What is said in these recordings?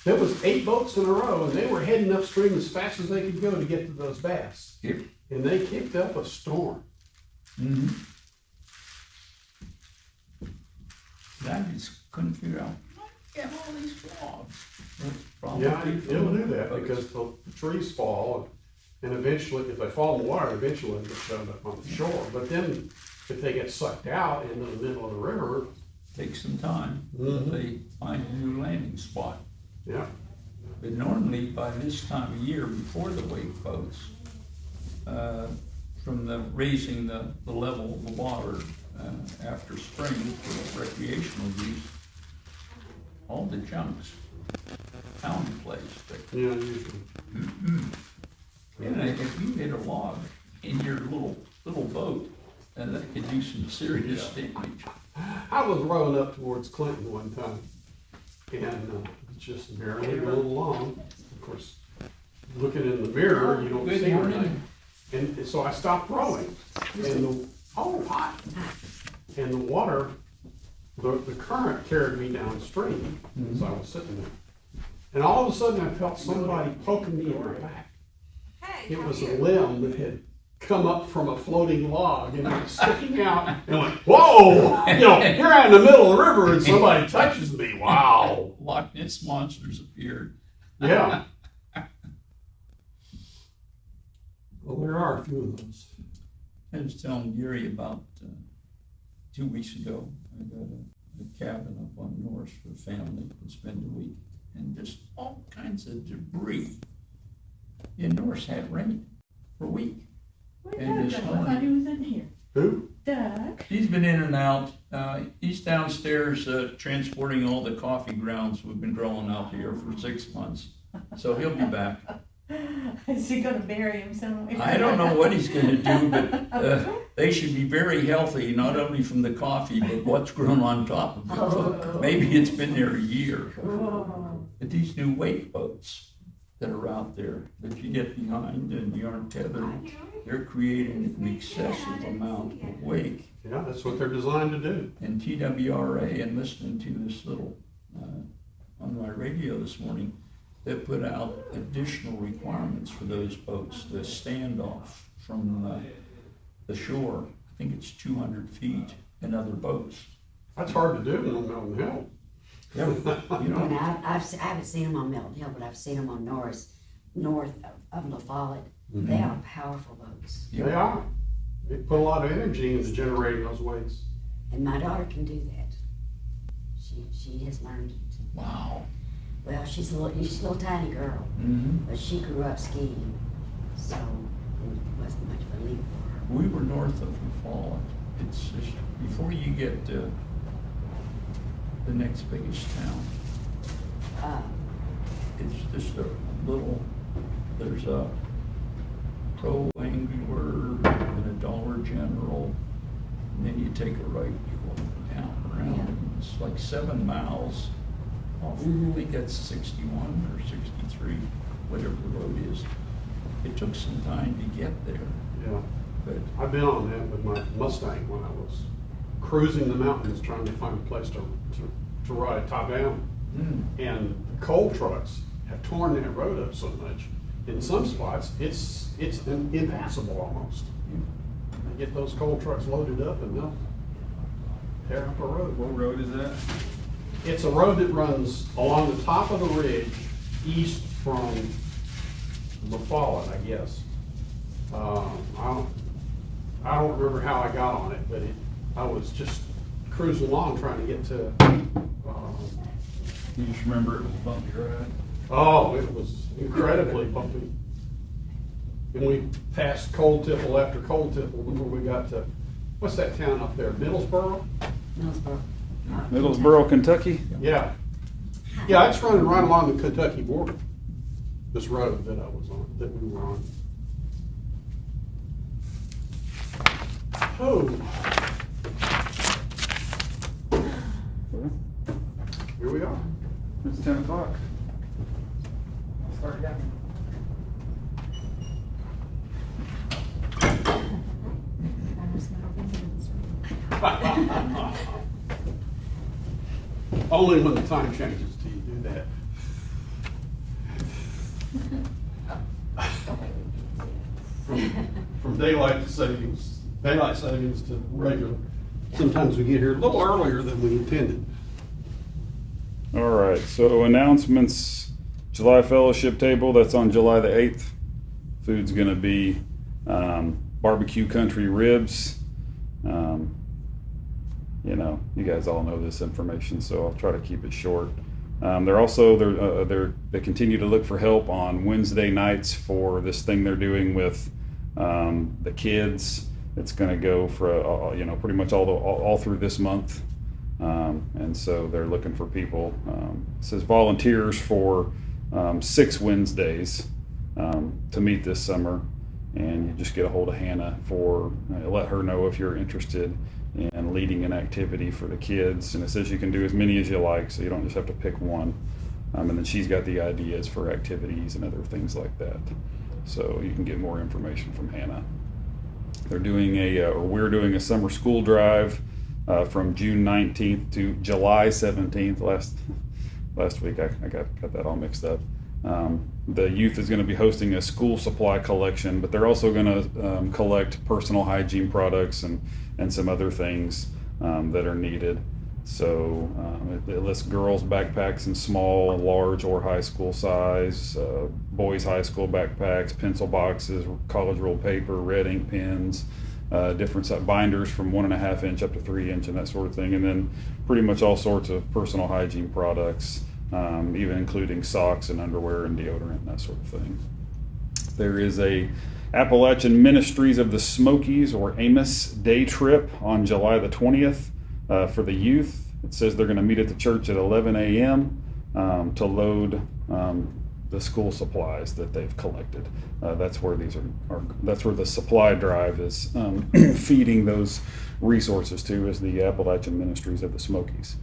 there was 8 boats in a row, and they were heading upstream as fast as they could go to get to those bass. Yep. And they kicked up a storm. Mm-hmm. I just couldn't figure out, why do you have all these logs? Yeah, it'll do that because the trees fall, and eventually, if they fall in the water, eventually they'll show up on the shore. But then, if they get sucked out into the middle of the river, Takes some time, but they find a new landing spot. yeah. But normally, by this time of year, before the wake boats, from the raising the level of the water after spring for recreational use, all the junk's found a place. But, Yeah, usually. and if you hit a log in your little boat, that could do some serious damage. I was rowing up towards Clinton one time, and just barely going along. Of course, looking in the mirror, you don't Good see morning. anything. And so I stopped rowing, and hot. And the water, the current carried me downstream as I was sitting there. And all of a sudden, I felt somebody poking me in the back. It was a limb that had come up from a floating log, and it was sticking out, and I went, whoa! You know, here I am in the middle of the river, and somebody touches me. Wow! Loch Ness monsters appeared. Yeah. Well, there are a few of those. I was telling Gary about 2 weeks ago, I got a cabin up on North for a family to spend a week, and just all kinds of debris. In North had rain for a week. And this I thought he was in here. Who? Doug. He's been in and out. He's downstairs transporting all the coffee grounds we've been growing out here for 6 months. So he'll be back. Is he gonna bury him somewhere? I don't know what he's gonna do, but they should be very healthy, not only from the coffee, but what's grown on top of it. Oh. Maybe it's been there a year. Oh. But these new wake boats that are out there that you get behind and you aren't tethered, they're creating an excessive amount of wake. Yeah, that's what they're designed to do. And TWRA, and listening to this little on my radio this morning, they put out additional requirements for those boats to stand off from the shore. I think it's 200 feet in other boats. That's hard to do on Mountain Hill. Yeah, you And know, I haven't seen them on Milton Hill, but I've seen them on north of La Follette. They are powerful boats. They are. They put a lot of energy into generating those waves. And my daughter can do that. She has learned it. wow. Well, she's a little tiny girl, but she grew up skiing, so it wasn't much of a leap for her. We were north of Fall. It's just before you get to the next biggest town. It's just a little, there's a Pro Angler and a Dollar General, and then you take a right, you go down around. Yeah. It's like 7 miles off, I think that's 61 or 63, whatever the road is. It took some time to get there, Yeah. but I've been on that with my Mustang when I was cruising the mountains trying to find a place to ride top down. And coal trucks have torn that road up so much. In some spots, it's impassable almost. They get those coal trucks loaded up and they'll tear up a road. What road is that? It's a road that runs along the top of the ridge, east from La Follette, I guess. I don't remember how I got on it, but I was just cruising along trying to get to. You just remember it was a bumpy ride? Oh, it was incredibly bumpy. And we passed Cold Tipple after Cold Tipple before we got to, what's that town up there, Middlesboro? Middlesboro. Middlesboro, Kentucky? Yeah. Yeah, it's running right along the Kentucky border, this road that I was on, that we were on. Oh. Here we are. It's 10 o'clock. Start again. Only when the time changes do you do that. daylight savings to regular. Sometimes we get here a little earlier than we intended. All right, so announcements, July fellowship table, that's on July the 8th. Food's gonna be barbecue country ribs. You know, you guys all know this information, so I'll try to keep it short. They continue to look for help on Wednesday nights for this thing they're doing with the kids. It's going to go for pretty much all through this month, and so they're looking for people. It says volunteers for 6 Wednesdays to meet this summer, and you just get a hold of Hannah for let her know if you're interested in leading an activity for the kids. And it says you can do as many as you like, so you don't just have to pick one. And then she's got the ideas for activities and other things like that. So you can get more information from Hannah. They're doing we're doing a summer school drive from June 19th to July 17th. Last week I got that all mixed up. The youth is going to be hosting a school supply collection, but they're also going to collect personal hygiene products and some other things that are needed. So it lists girls' backpacks in small, large, or high school size, boys' high school backpacks, pencil boxes, college rolled paper, red ink pens, different binders from 1.5 inch up to 3 inch and that sort of thing. And then pretty much all sorts of personal hygiene products, even including socks and underwear and deodorant and that sort of thing. There is a Appalachian Ministries of the Smokies, or Amos, day trip on July the 20th for the youth. It says they're going to meet at the church at 11 a.m. To load the school supplies that they've collected. That's where that's where the supply drive is feeding those resources to, is the Appalachian Ministries of the Smokies.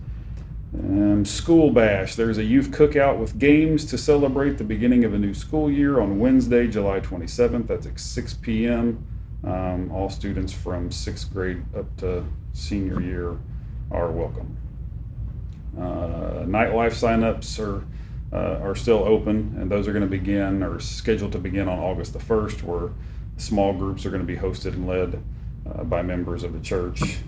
School bash. There's a youth cookout with games to celebrate the beginning of a new school year on Wednesday, July 27th. That's at 6 p.m. All students from 6th grade up to senior year are welcome. Nightlife signups are still open, and those are going to are scheduled to begin on August the 1st, where small groups are going to be hosted and led by members of the church.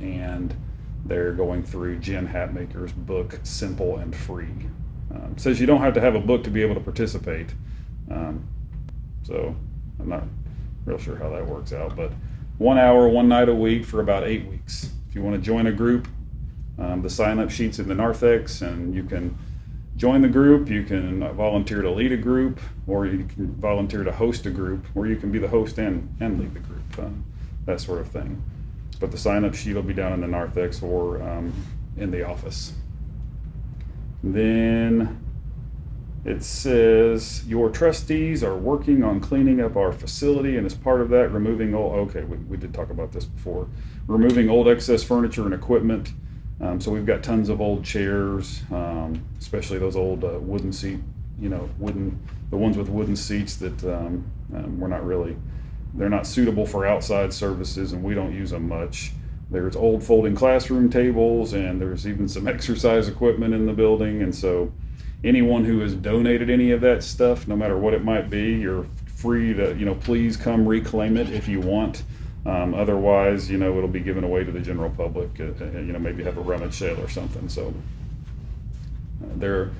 And they're going through Jen Hatmaker's book, Simple and Free. It says you don't have to have a book to be able to participate. So I'm not real sure how that works out, but 1 hour, 1 night a week for about 8 weeks. If you want to join a group, the sign-up sheet's in the narthex, and you can join the group. You can volunteer to lead a group, or you can volunteer to host a group, or you can be the host and lead the group, that sort of thing. But the sign-up sheet will be down in the narthex or in the office. Then it says your trustees are working on cleaning up our facility, and as part of that, removing we did talk about this before. Removing old excess furniture and equipment. So we've got tons of old chairs, especially those old wooden seat, the ones with wooden seats that they're not suitable for outside services, and we don't use them much. There's old folding classroom tables, and there's even some exercise equipment in the building. And so anyone who has donated any of that stuff, no matter what it might be, you're free to, please come reclaim it if you want. Otherwise, it'll be given away to the general public, maybe have a rummage sale or something. So there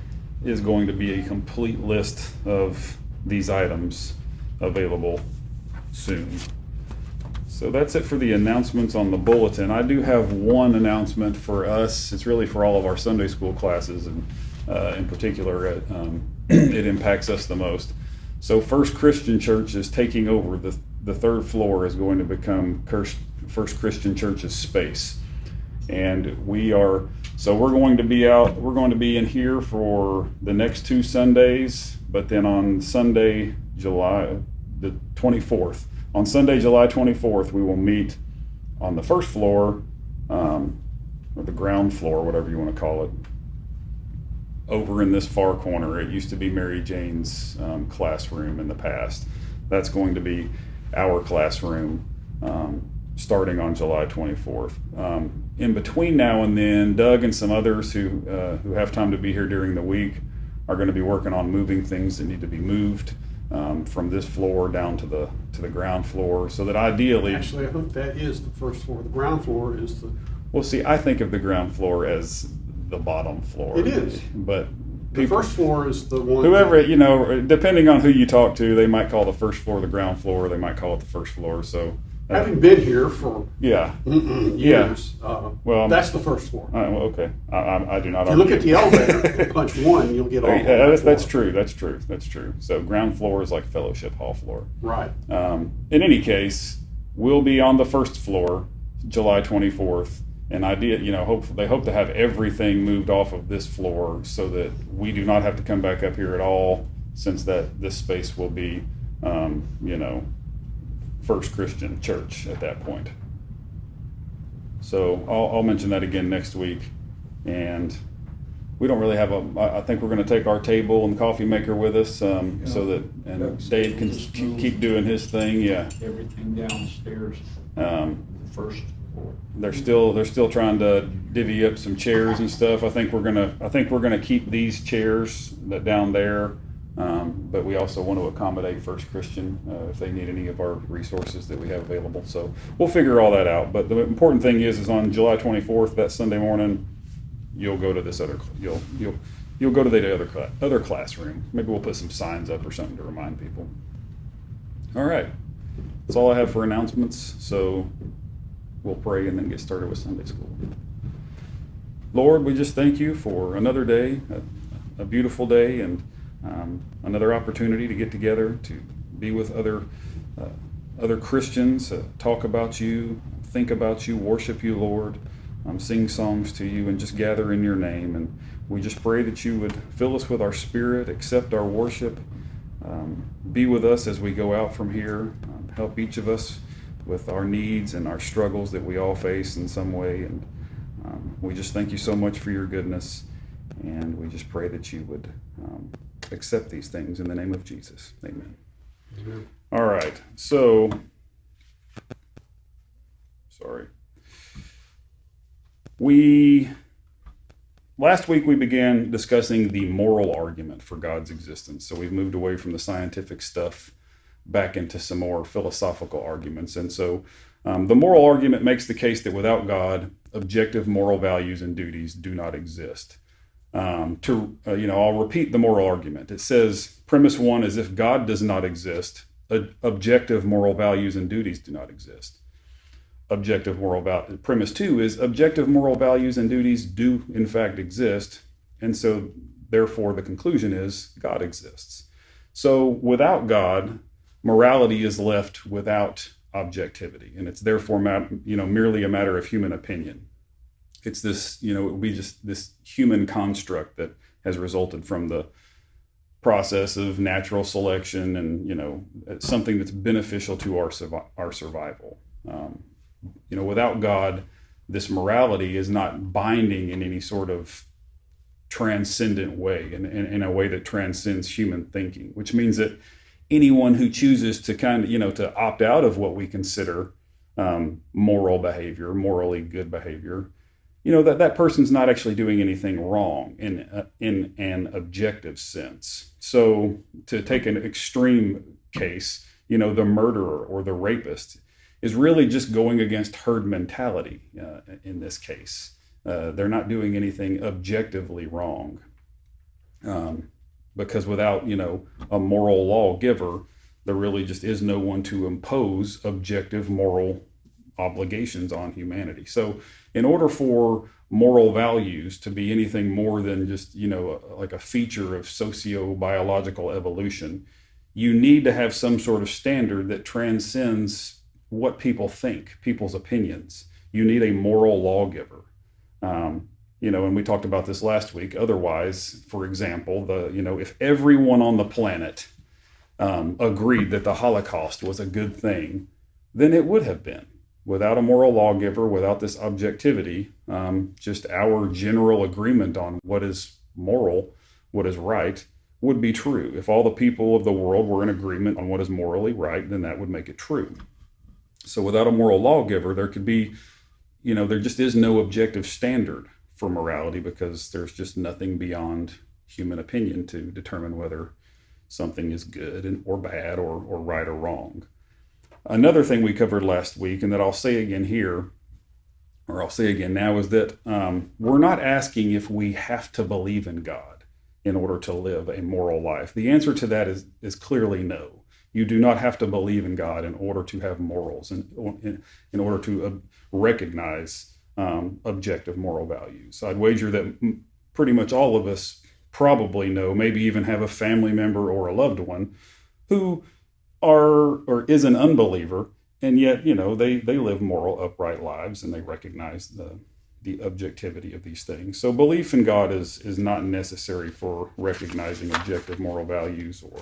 is going to be a complete list of these items available soon. So that's it for the announcements on the bulletin. I do have one announcement for us. It's really for all of our Sunday school classes, and in particular, it impacts us the most. So First Christian Church is taking over. The third floor is going to become First Christian Church's space. And we're going to be in here for the next 2 Sundays, but then on Sunday, July the 24th, on Sunday, July 24th, we will meet on the first floor, or the ground floor, whatever you want to call it, over in this far corner. It used to be Mary Jane's classroom in the past. That's going to be our classroom starting on July 24th. In between now and then, Doug and some others who have time to be here during the week are going to be working on moving things that need to be moved. from this floor down to the ground floor, so that ideally, Actually, I think that is the first floor. The ground floor is the, well, see, I think of the ground floor as the bottom floor. It is. But the first floor is the one. whoever, you know, depending on who you talk to, they might call the first floor the ground floor, or they might call it the first floor. So, Having been here for yeah. years, Well, that's the first floor. Well, okay. I do not If you look argue. at the elevator, punch one, you'll get all the Yeah, floor. that's true. So ground floor is like fellowship hall floor. Right. In any case, we'll be on the first floor, July 24th, and they hope to have everything moved off of this floor so that we do not have to come back up here at all, since this space will be, First Christian Church at that point. So I'll mention that again next week, and we don't really have I think we're going to take our table and coffee maker with us, so that Dave can keep doing his thing. Yeah. Everything downstairs, the first floor. They're still trying to divvy up some chairs and stuff. I think we're gonna keep these chairs that down there, but we also want to accommodate First Christian if they need any of our resources that we have available. So we'll figure all that out. But the important thing is on July 24th, that Sunday morning, you'll go to this you'll go to the other classroom. Maybe we'll put some signs up or something to remind people. All right, that's all I have for announcements. So we'll pray and then get started with Sunday school. Lord, we just thank you for another day, a beautiful day, and another opportunity to get together, to be with other Christians, talk about you, think about you, worship you, Lord, sing songs to you, and just gather in your name. And we just pray that you would fill us with our spirit, accept our worship, be with us as we go out from here, help each of us with our needs and our struggles that we all face in some way. And we just thank you so much for your goodness, and we just pray that you would accept these things in the name of Jesus. Amen. Amen. All right, so sorry. Last week we began discussing the moral argument for God's existence. So we've moved away from the scientific stuff back into some more philosophical arguments. And so the moral argument makes the case that without God, objective moral values and duties do not exist. I'll repeat the moral argument. It says, premise one is if God does not exist, objective moral values and duties do not exist. Premise two is objective moral values and duties do in fact exist, and so therefore the conclusion is God exists. So without God, morality is left without objectivity, and it's therefore merely a matter of human opinion. It's this, it would be just this human construct that has resulted from the process of natural selection, and it's something that's beneficial to our survival. Without God, this morality is not binding in any sort of transcendent way, in a way that transcends human thinking, which means that anyone who chooses to to opt out of what we consider moral behavior, morally good behavior, that person's not actually doing anything wrong in an objective sense. So to take an extreme case, the murderer or the rapist is really just going against herd mentality in this case. They're not doing anything objectively wrong. Because without, a moral lawgiver, there really just is no one to impose objective moral obligations on humanity. So in order for moral values to be anything more than just, like a feature of socio-biological evolution, you need to have some sort of standard that transcends what people think, people's opinions. You need a moral lawgiver. And we talked about this last week. Otherwise, for example, if everyone on the planet agreed that the Holocaust was a good thing, then it would have been. Without a moral lawgiver, without this objectivity, just our general agreement on what is moral, what is right, would be true. If all the people of the world were in agreement on what is morally right, then that would make it true. So without a moral lawgiver, there could be, there just is no objective standard for morality, because there's just nothing beyond human opinion to determine whether, something is good or bad or right or wrong. Another thing we covered last week, and that I'll say again here, or I'll say again now, is that we're not asking if we have to believe in God in order to live a moral life. The answer to that is clearly no. You do not have to believe in God in order to have morals, in order to recognize objective moral values. I'd wager that pretty much all of us probably know, maybe even have a family member or a loved one who is an unbeliever, and yet, they live moral, upright lives, and they recognize the objectivity of these things. So belief in God is not necessary for recognizing objective moral values or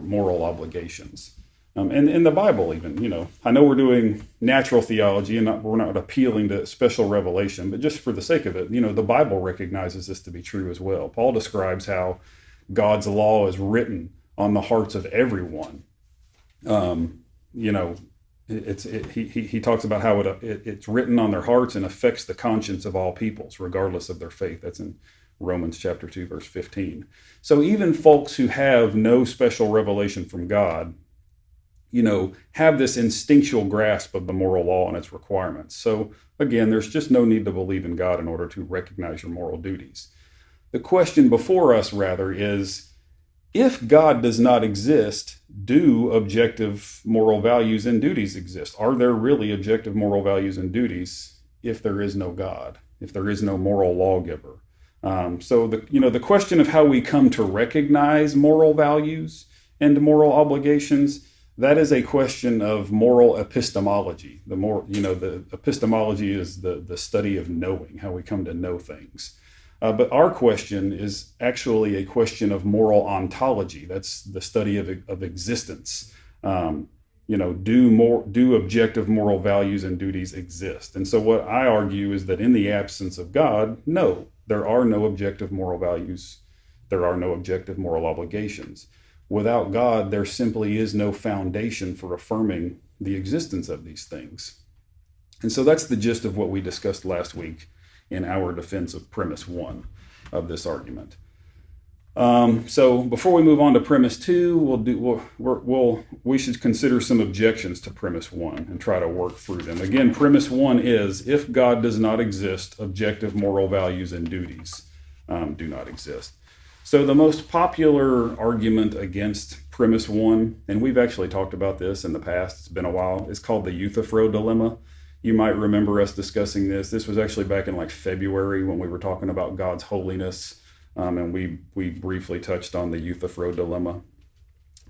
moral obligations. And in the Bible even, I know we're doing natural theology and we're not appealing to special revelation, but just for the sake of it, the Bible recognizes this to be true as well. Paul describes how God's law is written on the hearts of everyone. He talks about how it's written on their hearts and affects the conscience of all peoples, regardless of their faith. That's in Romans chapter 2, verse 15. So even folks who have no special revelation from God, have this instinctual grasp of the moral law and its requirements. So again, there's just no need to believe in God in order to recognize your moral duties. The question before us, rather, is, if God does not exist, do objective moral values and duties exist? Are there really objective moral values and duties if there is no God, if there is no moral lawgiver? So the question of how we come to recognize moral values and moral obligations, that is a question of moral epistemology. The epistemology is the study of knowing, how we come to know things. But our question is actually a question of moral ontology. That's the study of existence. Do objective moral values and duties exist? And so what I argue is that in the absence of God, no, there are no objective moral values. There are no objective moral obligations. Without God, there simply is no foundation for affirming the existence of these things. And so that's the gist of what we discussed last week in our defense of premise 1 of this argument. So before we move on to premise 2, we should consider some objections to premise 1 and try to work through them. Again, premise 1 is, if God does not exist, objective moral values and duties do not exist. So the most popular argument against premise 1, and we've actually talked about this in the past, it's been a while, is called the Euthyphro dilemma. You might remember us discussing this. This was actually back in February when we were talking about God's holiness, and we briefly touched on the Euthyphro dilemma.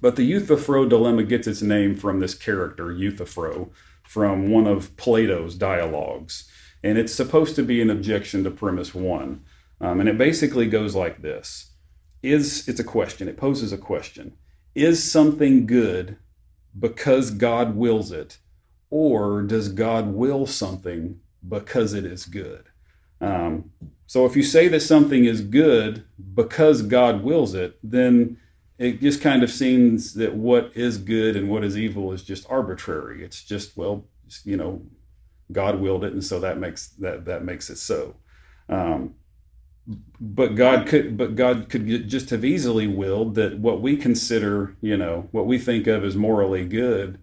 But the Euthyphro dilemma gets its name from this character, Euthyphro, from one of Plato's dialogues. And it's supposed to be an objection to premise 1. And it basically goes like this. It's a question. It poses a question. Is something good because God wills it? Or does God will something because it is good? So if you say that something is good because God wills it, then it just kind of seems that what is good and what is evil is just arbitrary. It's just, God willed it, and so that makes it so. But God could just have easily willed that what we consider, what we think of as morally good,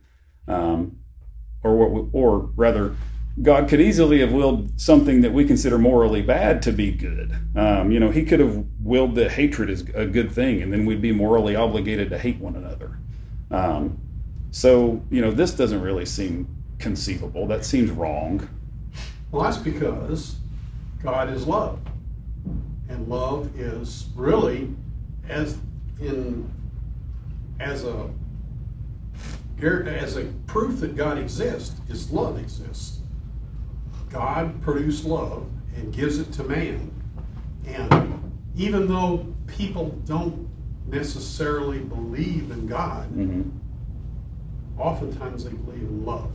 or rather, God could easily have willed something that we consider morally bad to be good. He could have willed that hatred is a good thing, and then we'd be morally obligated to hate one another. This doesn't really seem conceivable. That seems wrong. Well, that's because God is love. And love is really, as a proof that God exists, is love exists. God produced love and gives it to man. And even though people don't necessarily believe in God, oftentimes they believe in love.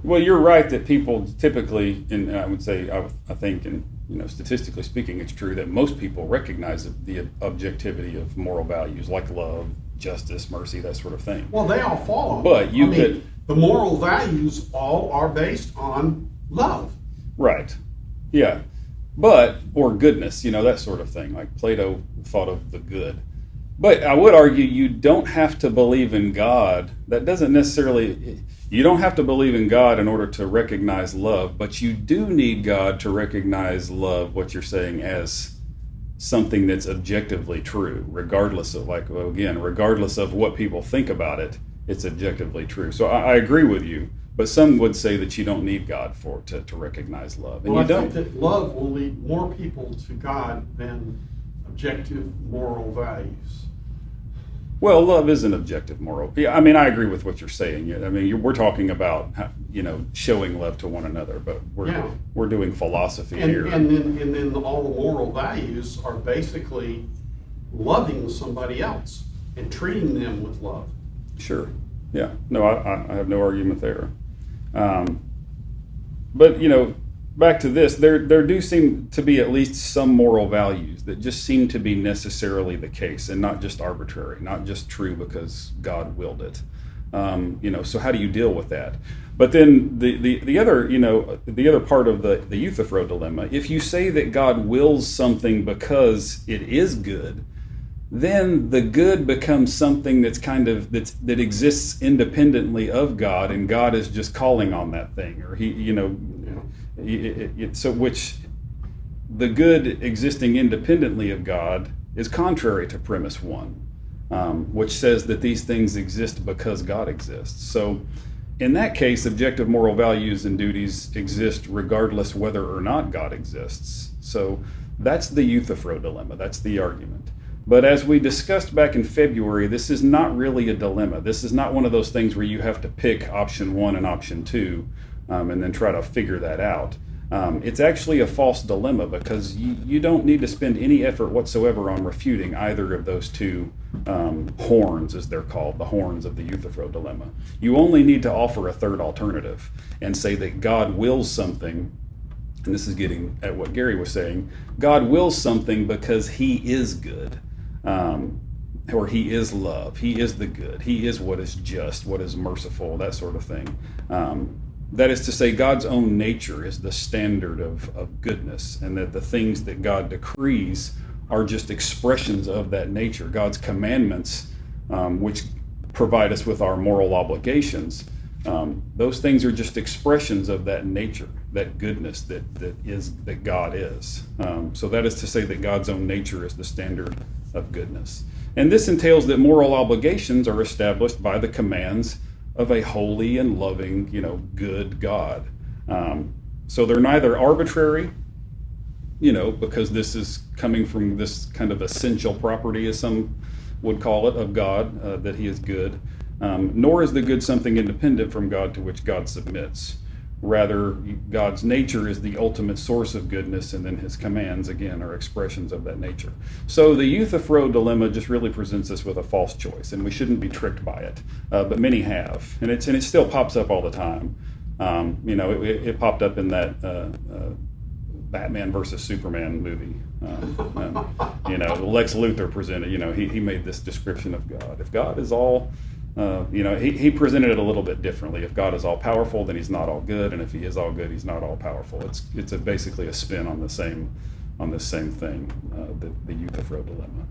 Well, you're right that people typically, and I would say, I think, and statistically speaking, it's true that most people recognize the objectivity of moral values like love, justice, mercy, that sort of thing. Well, they all fall on But it. The moral values all are based on love. Right. Yeah. Or goodness, that sort of thing. Like Plato thought of the good. But I would argue you don't have to believe in God. That doesn't necessarily, you don't have to believe in God in order to recognize love, but you do need God to recognize love, what you're saying, as something that's objectively true, regardless of, like, well, again, regardless of what people think about it, it's objectively true. So I agree with you, but some would say that you don't need God to recognize love. And Well, you I don't. think that love will lead more people to God than objective moral values. Well, love is an objective moral. Yeah, I mean, I agree with what you're saying. I mean, we're talking about, showing love to one another, but we're doing philosophy here. And then all the moral values are basically loving somebody else and treating them with love. Sure. Yeah. No, I have no argument there. But, back to this, there do seem to be at least some moral values that just seem to be necessarily the case and not just arbitrary, not just true because God willed it. So how do you deal with that? But then the other part of the Euthyphro dilemma, if you say that God wills something because it is good, then the good becomes something that's that exists independently of God, and God is just calling on that thing, or which the good existing independently of God is contrary to premise 1, which says that these things exist because God exists. So in that case, objective moral values and duties exist regardless whether or not God exists. So that's the Euthyphro dilemma. That's the argument. But as we discussed back in February, this is not really a dilemma. This is not one of those things where you have to pick option 1 and option 2 and then try to figure that out. It's actually a false dilemma because you don't need to spend any effort whatsoever on refuting either of those two horns, as they're called, the horns of the Euthyphro dilemma. You only need to offer a third alternative and say that God wills something. And this is getting at what Gary was saying. God wills something because he is good, or he is love. He is the good. He is what is just, what is merciful, that sort of thing. That is to say, God's own nature is the standard of goodness, and that the things that God decrees are just expressions of that nature. God's commandments, which provide us with our moral obligations, those things are just expressions of that nature, that goodness that God is. So that is to say that God's own nature is the standard of goodness. And this entails that moral obligations are established by the commands of a holy and loving, good God. So they're neither arbitrary, because this is coming from this kind of essential property, as some would call it, of God, that he is good. Nor is the good something independent from God to which God submits. Rather, God's nature is the ultimate source of goodness, and then his commands, again, are expressions of that nature. So the Euthyphro dilemma just really presents us with a false choice, and we shouldn't be tricked by it. But many have, and it still pops up all the time. It popped up in that Batman versus Superman movie. Lex Luthor presented, he made this description of God. If God is all... he presented it a little bit differently. If God is all powerful, then he's not all good, and if he is all good, he's not all powerful. It's basically a spin on the same thing, the Euthyphro dilemma.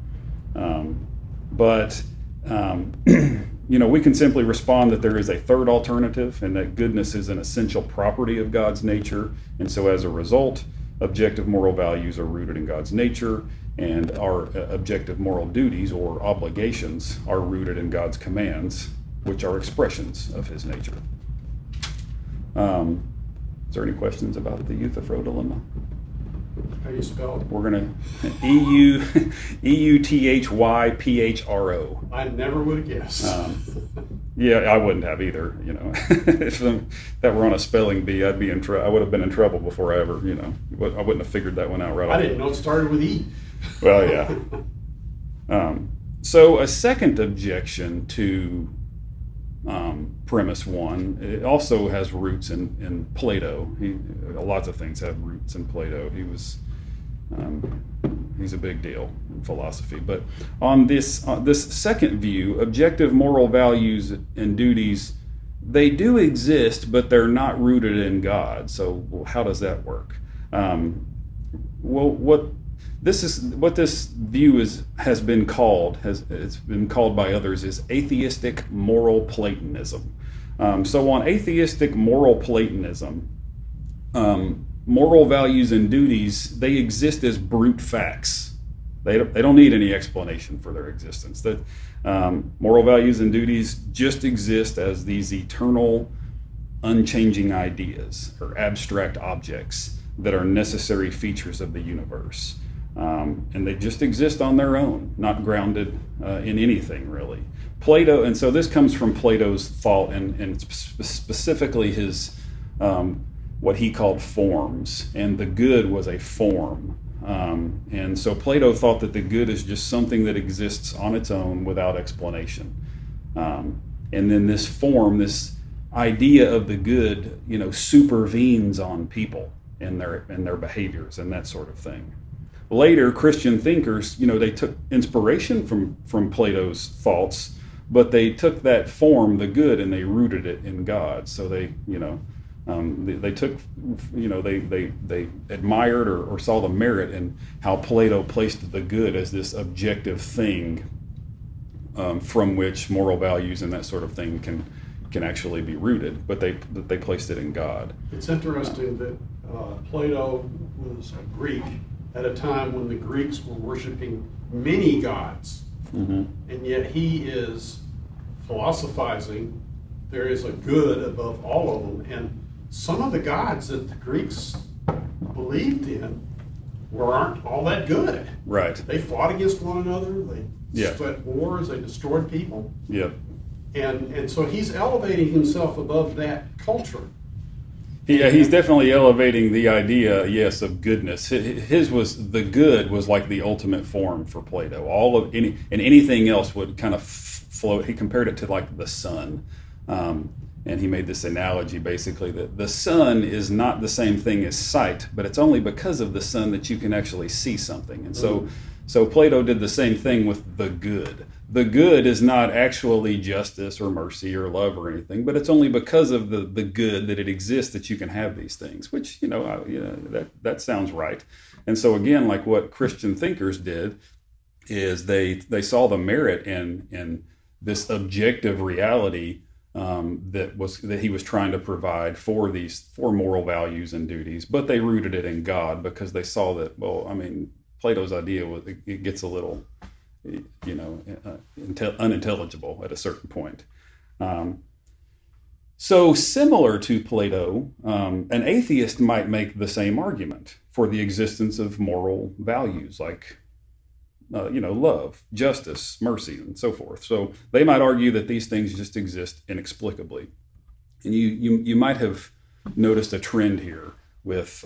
We can simply respond that there is a third alternative, and that goodness is an essential property of God's nature, and so as a result, objective moral values are rooted in God's nature, and our objective moral duties or obligations are rooted in God's commands, which are expressions of his nature. Is there any questions about the Euthyphro dilemma? How do you spell it? We're going to EUTHYPHRO. I never would have guessed. Yeah, I wouldn't have either. If that were on a spelling bee, I'd be I would have been in trouble before I ever, I wouldn't have figured that one out right. I didn't know it started with E. Well, yeah. So a second objection to premise 1, it also has roots in Plato. Lots of things have roots in Plato. He's a big deal in philosophy. But on this second view, objective moral values and duties, they do exist, but they're not rooted in God. So how does that work? this is what this view has been called by others is atheistic moral Platonism. So on atheistic moral Platonism, moral values and duties, they exist as brute facts. They don't need any explanation for their existence. That moral values and duties just exist as these eternal, unchanging ideas or abstract objects that are necessary features of the universe. And they just exist on their own, not grounded in anything really. Plato, and so this comes from Plato's thought and specifically his what he called forms, and the good was a form. And so Plato thought that the good is just something that exists on its own without explanation. And then this form, this idea of the good, supervenes on people and their behaviors and that sort of thing. Later, Christian thinkers, they took inspiration from Plato's thoughts, but they took that form, the good, and they rooted it in God. So they took, they admired or saw the merit in how Plato placed the good as this objective thing from which moral values and that sort of thing can actually be rooted, but they placed it in God. It's interesting that Plato was a Greek at a time when the Greeks were worshiping many gods, and yet he is philosophizing there is a good above all of them, and some of the gods that the Greeks believed in weren't all that good. Right. They fought against one another, they split wars, they destroyed people. Yep. And so he's elevating himself above that culture. Yeah, he's definitely elevating the idea, yes, of goodness. His was the good was like the ultimate form for Plato. Anything else would kind of float. He compared it to like the sun, and he made this analogy basically that the sun is not the same thing as sight, but it's only because of the sun that you can actually see something. And so Plato did the same thing with the good. The good is not actually justice or mercy or love or anything, but it's only because of the good that it exists that you can have these things, which, that sounds right. And so again, like what Christian thinkers did is they saw the merit in this objective reality that he was trying to provide for moral values and duties, but they rooted it in God because they saw that, Plato's idea was it gets a little unintelligible at a certain point. So similar to Plato, an atheist might make the same argument for the existence of moral values like, love, justice, mercy, and so forth. So they might argue that these things just exist inexplicably. And you might have noticed a trend here with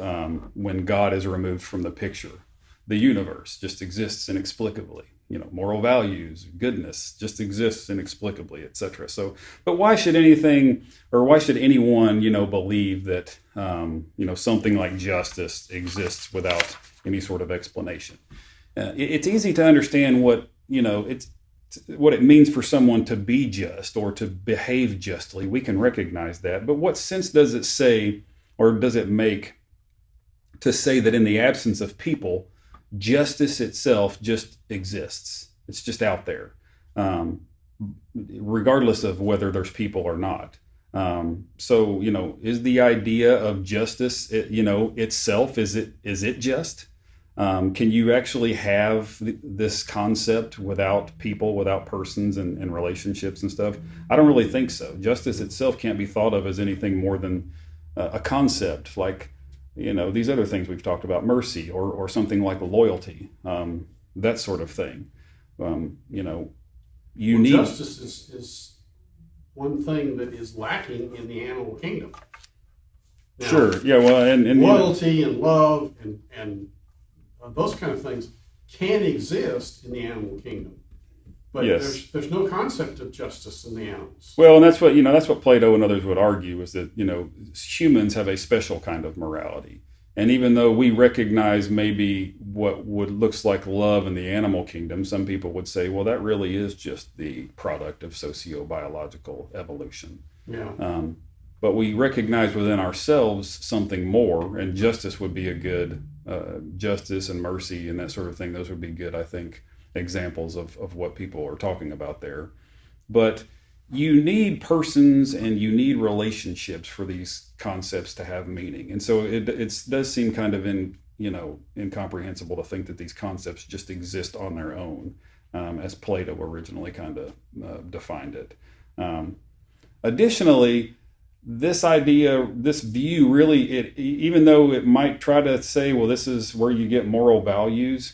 when God is removed from the picture. The universe just exists inexplicably. Moral values, goodness just exists inexplicably, etc. So, but why should anyone, believe that, something like justice exists without any sort of explanation? It's easy to understand what it means for someone to be just or to behave justly. We can recognize that, but what sense does it say, or does it make, to say that in the absence of people, justice itself just exists? It's just out there, regardless of whether there's people or not. So, is the idea of justice, itself, is it just? Can you actually have this concept without people, without persons and relationships and stuff? I don't really think so. Justice itself can't be thought of as anything more than a concept, like these other things we've talked about, mercy or something like loyalty, that sort of thing. Justice is one thing that is lacking in the animal kingdom. Now, sure. Yeah. Well, and loyalty and love and those kind of things can exist in the animal kingdom. But yes, there's no concept of justice in the animals. Well, and that's what Plato and others would argue, is that, humans have a special kind of morality. And even though we recognize maybe what looks like love in the animal kingdom, some people would say, well, that really is just the product of sociobiological evolution. Yeah. But we recognize within ourselves something more, and justice would be a good justice and mercy and that sort of thing. Those would be good, I think, examples of what people are talking about there. But you need persons and you need relationships for these concepts to have meaning. And so it does seem kind of incomprehensible to think that these concepts just exist on their own, as Plato originally kind of defined it. Additionally, this view really, even though it might try to say, well, this is where you get moral values,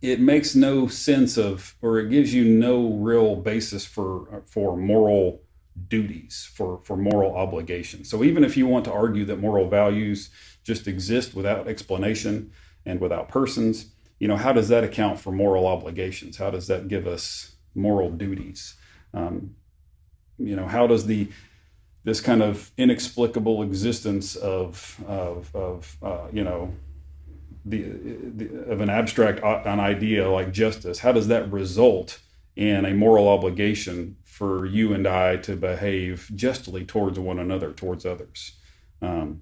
it makes no sense of, or it gives you no real basis for moral duties, for moral obligations. So even if you want to argue that moral values just exist without explanation and without persons, how does that account for moral obligations? How does that give us moral duties? How does this kind of inexplicable existence of an abstract an idea like justice, how does that result in a moral obligation for you and I to behave justly towards one another, towards others? And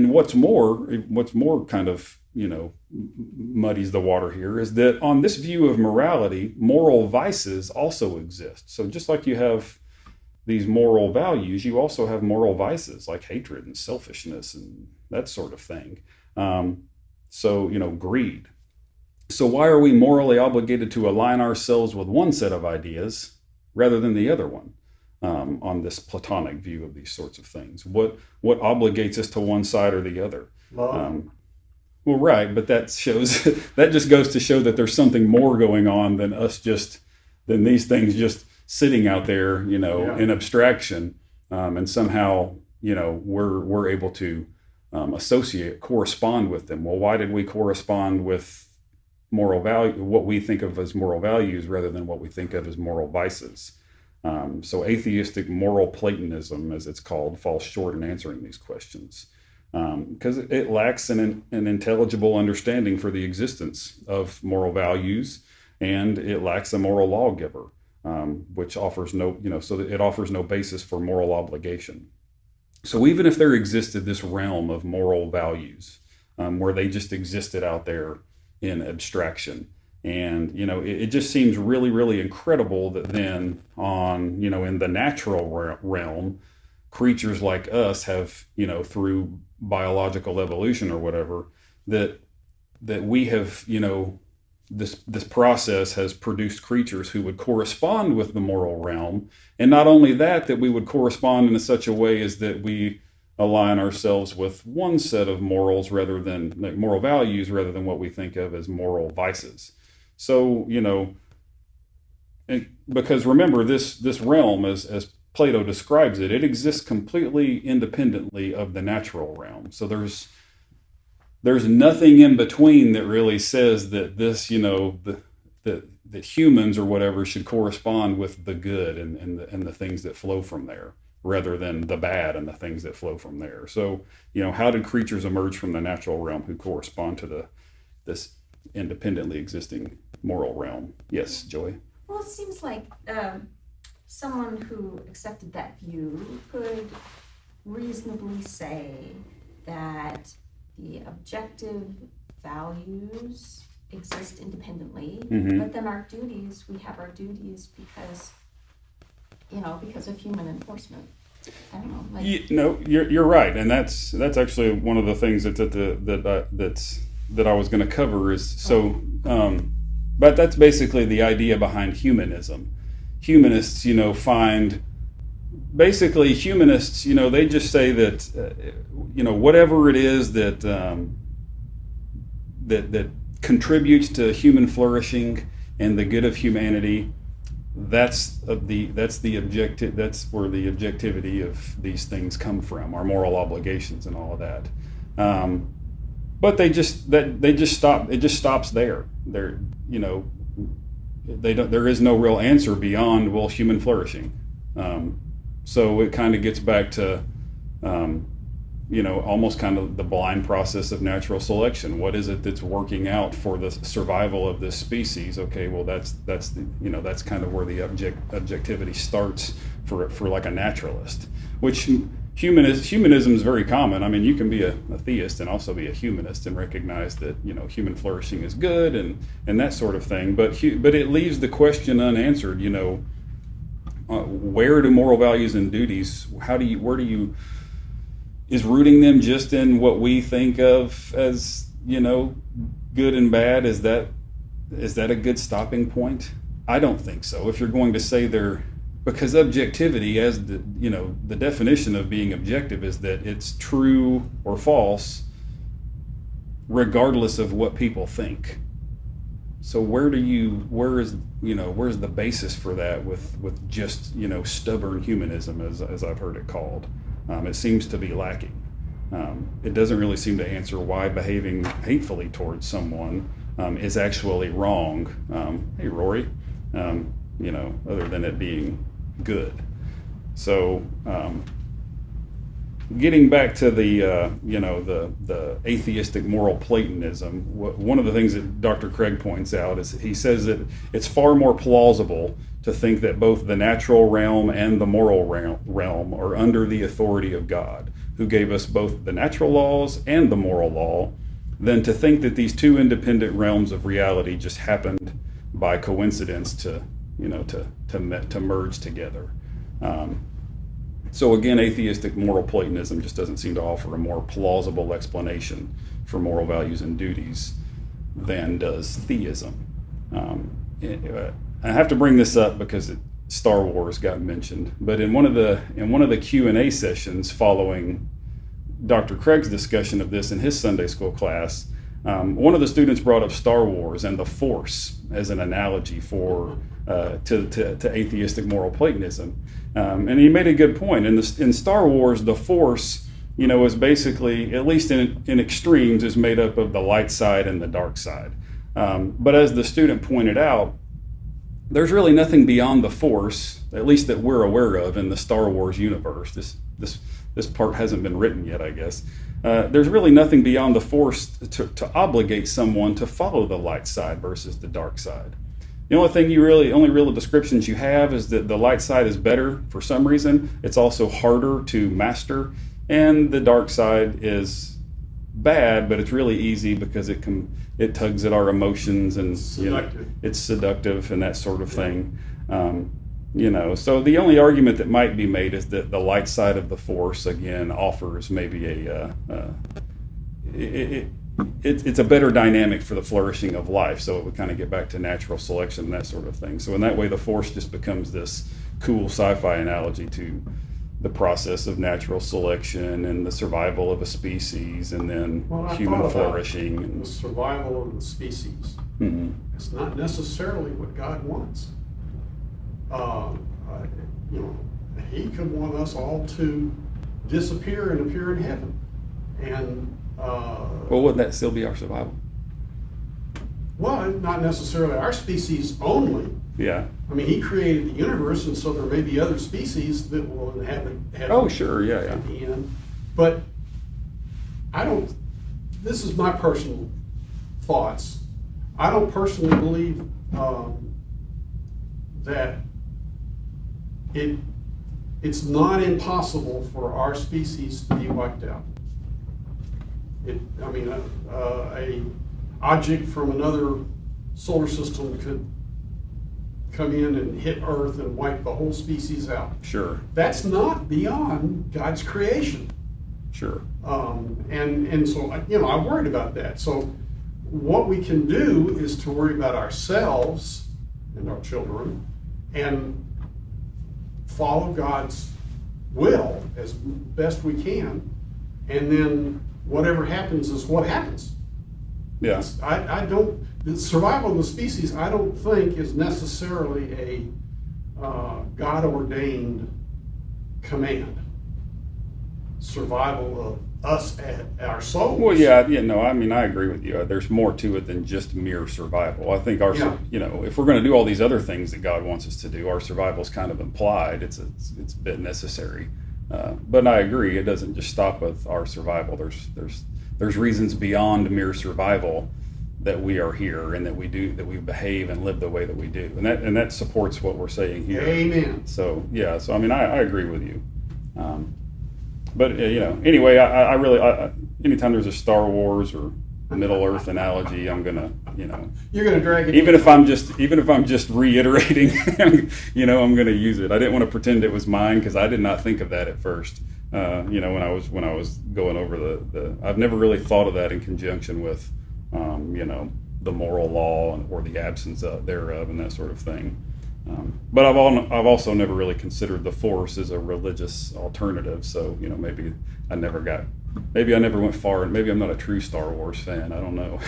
what's more kind of muddies the water here is that on this view of morality, moral vices also exist. So just like you have these moral values, you also have moral vices like hatred and selfishness and that sort of thing. Greed. So why are we morally obligated to align ourselves with one set of ideas rather than the other one, on this Platonic view of these sorts of things? What obligates us to one side or the other? Well, right, but that just goes to show that there's something more going on than these things just sitting out there, in abstraction, and somehow, we're able to correspond with them. Well, why did we correspond with moral value, what we think of as moral values, rather than what we think of as moral vices? So atheistic moral Platonism, as it's called, falls short in answering these questions, because it lacks an intelligible understanding for the existence of moral values, and it lacks a moral lawgiver, which offers it offers no basis for moral obligation. So even if there existed this realm of moral values, where they just existed out there in abstraction, and it just seems really, really incredible that then in the natural realm, creatures like us have, through biological evolution or whatever, that we have, this process has produced creatures who would correspond with the moral realm. And not only that we would correspond in such a way as that we align ourselves with one set of morals rather than moral values, rather than what we think of as moral vices. So, because remember, this realm, as Plato describes it, it exists completely independently of the natural realm. So there's nothing in between that really says that this, that humans or whatever should correspond with the good and the things that flow from there, rather than the bad and the things that flow from there. So, how did creatures emerge from the natural realm who correspond to this independently existing moral realm? Yes, Joy? Well, it seems like someone who accepted that view could reasonably say that the objective values exist independently, but then we have our duties because of human enforcement. I don't know. You're right, and that's actually one of the things that I was going to cover is so. But that's basically the idea behind humanism. Humanists, find. Basically, humanists, they just say that, whatever it is that that contributes to human flourishing and the good of humanity, that's the objective. That's where the objectivity of these things come from, our moral obligations and all of that. But they just stop. It just stops there. There is no real answer beyond human flourishing. So it kind of gets back to, almost kind of the blind process of natural selection. What is it that's working out for the survival of this species? Okay, well that's kind of where the objectivity starts for like a naturalist. Which humanism is very common. I mean, you can be a theist and also be a humanist and recognize that, you know, human flourishing is good and that sort of thing. But it leaves the question unanswered. You know, where do moral values and duties? Is rooting them just in what we think of as, you know, good and bad? Is that a good stopping point? I don't think so. If you're going to say because objectivity, as the definition of being objective is that it's true or false regardless of what people think. So where's the basis for that with just, you know, stubborn humanism, as I've heard it called? It seems to be lacking. It doesn't really seem to answer why behaving hatefully towards someone is actually wrong. Hey, Rory, you know, other than it being good. So, getting back to the atheistic moral Platonism, one of the things that Dr. Craig points out is he says that it's far more plausible to think that both the natural realm and the moral realm are under the authority of God, who gave us both the natural laws and the moral law, than to think that these two independent realms of reality just happened by coincidence to merge together. So again, atheistic moral Platonism just doesn't seem to offer a more plausible explanation for moral values and duties than does theism. I have to bring this up because Star Wars got mentioned, but in one of the Q&A sessions following Dr. Craig's discussion of this in his Sunday school class, one of the students brought up Star Wars and the Force as an analogy to atheistic moral Platonism, and he made a good point. In Star Wars, the Force, you know, is basically, at least in extremes, is made up of the light side and the dark side. But as the student pointed out, there's really nothing beyond the Force, at least that we're aware of in the Star Wars universe. This part hasn't been written yet, I guess. There's really nothing beyond the Force to obligate someone to follow the light side versus the dark side. The only real descriptions you have is that the light side is better for some reason. It's also harder to master, and the dark side is bad, but it's really easy because it tugs at our emotions and it's seductive and that sort of thing. So the only argument that might be made is that the light side of the Force again offers maybe it's a better dynamic for the flourishing of life. So it would kind of get back to natural selection and that sort of thing. So in that way, the Force just becomes this cool sci-fi analogy to the process of natural selection and the survival of a species, and then human flourishing. The survival of the species. Mm-hmm. It's not necessarily what God wants. He could want us all to disappear and appear in heaven. And well, wouldn't that still be our survival? Well, not necessarily our species only. Yeah. I mean, he created the universe, and so there may be other species that will inhabit heaven. Oh, sure, yeah. At the end. But this is my personal thoughts. I don't personally believe that it's not impossible for our species to be wiped out. A object from another solar system could come in and hit Earth and wipe the whole species out. Sure. That's not beyond God's creation. Sure. And so, I'm worried about that. So what we can do is to worry about ourselves and our children and follow God's will as best we can. And then whatever happens is what happens. Yeah. The survival of the species, I don't think, is necessarily a God-ordained command. Survival of us at our souls. Well, yeah, I agree with you. There's more to it than just mere survival. I think if we're going to do all these other things that God wants us to do, our survival is kind of implied. It's a bit necessary. But I agree, it doesn't just stop with our survival. There's reasons beyond mere survival that we are here and that we behave and live the way that we do, and that supports what we're saying here. Amen. So yeah, I agree with you. But anyway, I really, anytime there's a Star Wars or Middle Earth analogy, I'm gonna, You're gonna drag it. even if I'm just reiterating, I'm gonna use it. I didn't want to pretend it was mine because I did not think of that at first. When I was going over I've never really thought of that in conjunction with, the moral law or the absence thereof and that sort of thing. But I've also never really considered the Force as a religious alternative. So maybe I never went far, and maybe I'm not a true Star Wars fan. I don't know.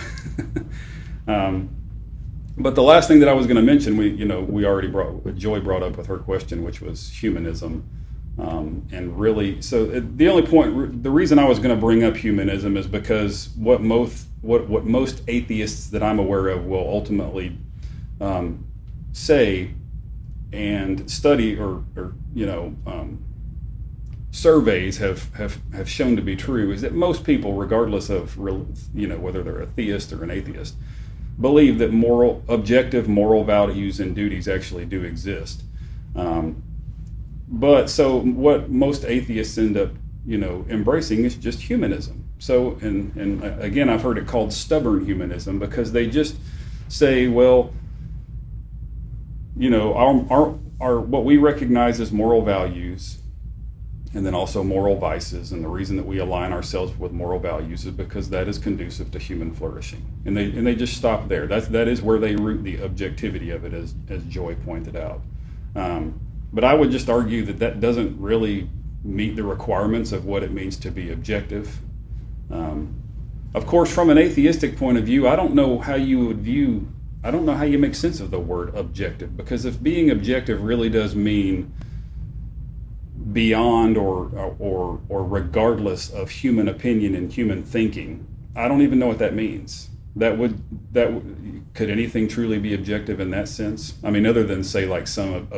But the last thing that I was going to mention, we already Joy brought up with her question, which was humanism. And really, so the reason I was going to bring up humanism is because what most atheists that I'm aware of will ultimately say and study or surveys have shown to be true is that most people, regardless of whether they're a theist or an atheist, believe that objective moral values and duties actually do exist. But so what most atheists end up, embracing is just humanism. So, and again, I've heard it called stubborn humanism because they just say, well, our what we recognize as moral values, and then also moral vices, and the reason that we align ourselves with moral values is because that is conducive to human flourishing. And they just stop there. That is where they root the objectivity of it, as Joy pointed out. But I would just argue that doesn't really meet the requirements of what it means to be objective. Of course, from an atheistic point of view, I don't know how you make sense of the word objective, because if being objective really does mean beyond or regardless of human opinion and human thinking, I don't even know what that means. Could anything truly be objective in that sense? I mean, other than say like some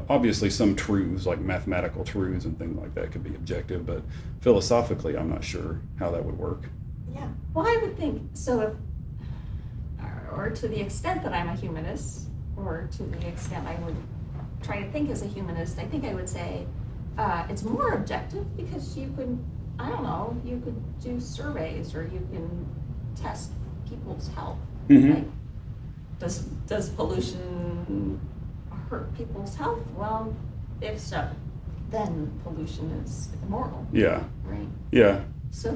obviously some truths, like mathematical truths and things like that, could be objective, but philosophically, I'm not sure how that would work. Yeah, well, I would think so. Or to the extent that I'm a humanist, or to the extent I would try to think as a humanist, I think I would say it's more objective because you could do surveys, or you can test people's health. Mm-hmm. Like, does pollution hurt people's health? Well, if so, then pollution is immoral. Yeah. Right? Yeah. So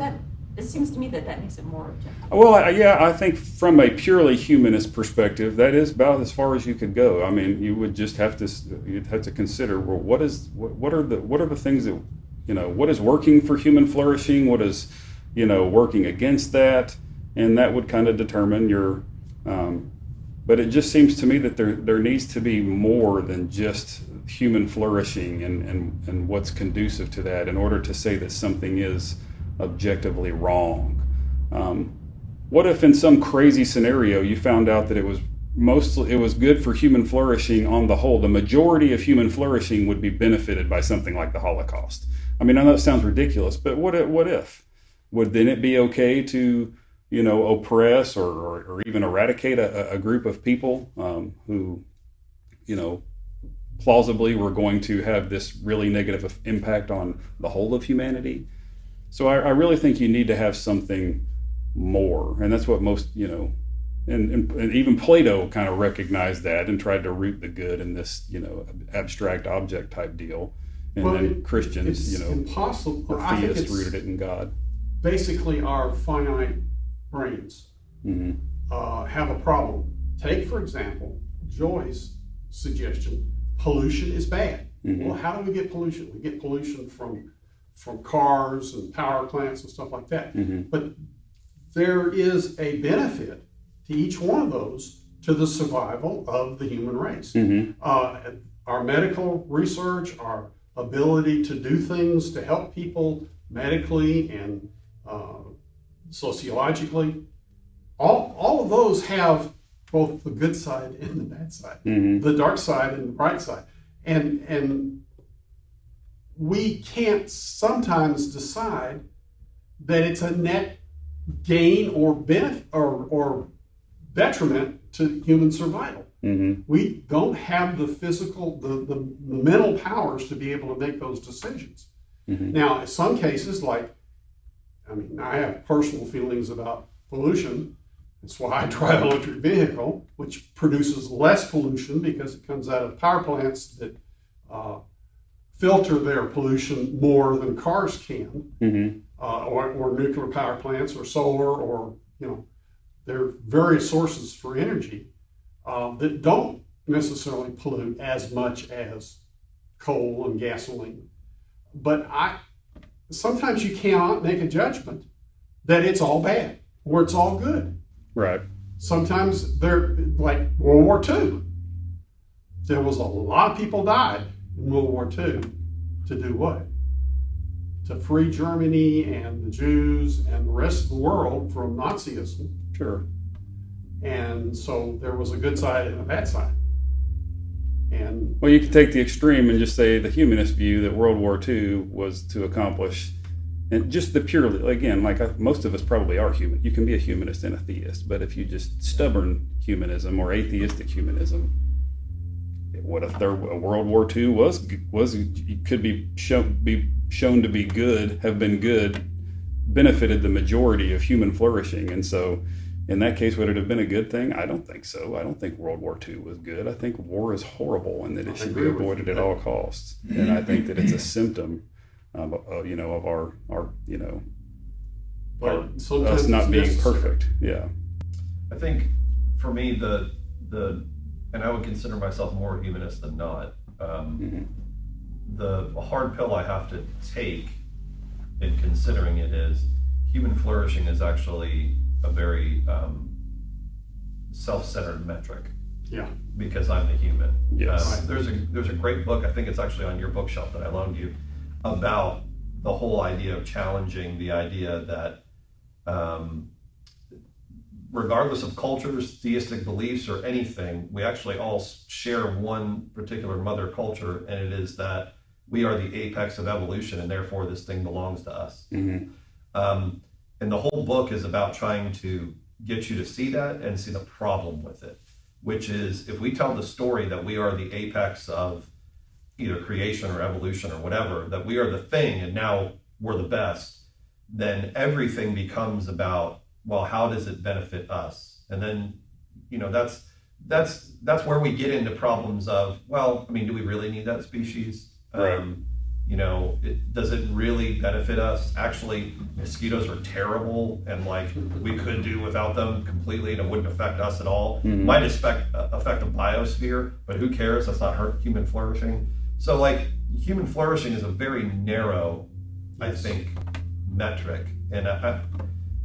it seems to me that makes it more objective. Well, I think from a purely humanist perspective, that is about as far as you could go. I mean, you'd have to consider, well, what are the things that, what is working for human flourishing? What is, working against that? And that would kind of determine your, but it just seems to me that there needs to be more than just human flourishing and what's conducive to that in order to say that something is objectively wrong. What if in some crazy scenario you found out that it was good for human flourishing on the whole? The majority of human flourishing would be benefited by something like the Holocaust. I mean, I know it sounds ridiculous, but what if? Would then it be okay to oppress or even eradicate a group of people who, plausibly were going to have this really negative impact on the whole of humanity? So I really think you need to have something more. And that's what most, and even Plato kind of recognized that and tried to root the good in this, abstract object type deal. And then Christians, impossible. or theists rooted it in God. Basically, our finite brains have a problem. Take, for example, Joy's suggestion, pollution is bad. Mm-hmm. Well, how do we get pollution? We get pollution from cars and power plants and stuff like that. Mm-hmm. But there is a benefit to each one of those to the survival of the human race. Mm-hmm. Our medical research, our ability to do things to help people medically and sociologically, all of those have both the good side and the bad side, the dark side and the bright side. And we can't sometimes decide that it's a net gain or benefit or detriment to human survival. Mm-hmm. We don't have the physical, the mental powers to be able to make those decisions. Now, in some cases, like, I mean, I have personal feelings about pollution. That's why I drive an electric vehicle, which produces less pollution because it comes out of power plants that filter their pollution more than cars can, or nuclear power plants, or solar, or, you know, there are various sources for energy that don't necessarily pollute as much as coal and gasoline. But sometimes you cannot make a judgment that it's all bad or it's all good. Right. Sometimes they're like World War II. There was a lot of people died in World War II to do what? To free Germany and the Jews and the rest of the world from Nazism. Sure. And so there was a good side and a bad side. And Well, you could take the extreme and just say the humanist view that World War II was to accomplish, and just the purely, again, like most of us probably are human. You can be a humanist and a theist, but if you just stubborn humanism or atheistic humanism, what if a World War II could be shown to be good, have been good, benefited the majority of human flourishing, and so in that case, would it have been a good thing? I don't think so. I don't think World War II was good. I think war is horrible and that it should be avoided at all costs. And I think that it's a symptom of our but sometimes us not it's being necessary. perfect. Yeah. I think for me, the and I would consider myself more humanist than not. The hard pill I have to take in considering it is human flourishing is actually a very self-centered metric. Yeah. Because I'm the human. Yes. There's a great book, I think it's actually on your bookshelf that I loaned you, about the whole idea of challenging the idea that regardless of cultures, theistic beliefs, or anything, we actually all share one particular mother culture, and it is that we are the apex of evolution, and therefore this thing belongs to us. And the whole book is about trying to get you to see that and see the problem with it, which is if we tell the story that we are the apex of either creation or evolution or whatever, that we are the thing and now we're the best, then everything becomes about, well, how does it benefit us? And then, that's where we get into problems of, well, I mean, do we really need that species? Right. Does it really benefit us? Actually, mosquitoes are terrible, and we could do without them completely, and it wouldn't affect us at all. Might affect the biosphere, but who cares? That's not hurt human flourishing. So, human flourishing is a very narrow, I think, metric, and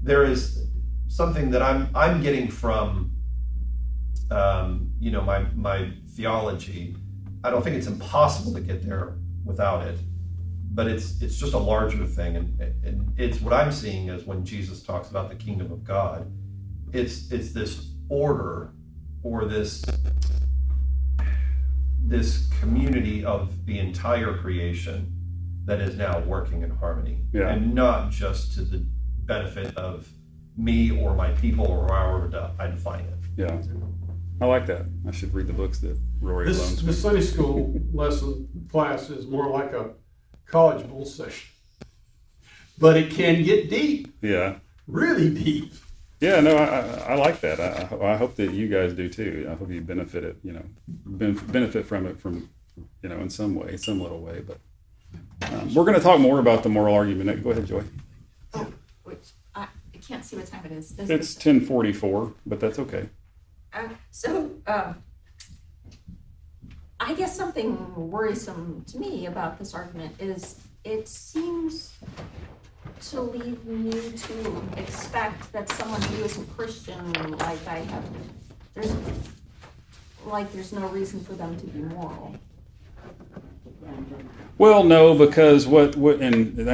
there is something that I'm getting from, my theology. I don't think it's impossible to get there without it. But it's just a larger thing, and it's what I'm seeing is when Jesus talks about the kingdom of God, it's this order or this community of the entire creation that is now working in harmony, and not just to the benefit of me or my people or however I define it. Yeah. I like that. I should read the books that Rory loans me. The Sunday school class is more like a college bull session, but it can get deep. Yeah. Really deep. Yeah, no, I like that. I hope that you guys do too. I hope you benefit from it in some way, some little way. But we're going to talk more about the moral argument. Go ahead, Joy. Oh, which I can't see what time it is. It's 10:44, but that's okay. I guess something worrisome to me about this argument is it seems to lead me to expect that someone who isn't Christian, like I have, there's no reason for them to be moral. Well, no, because and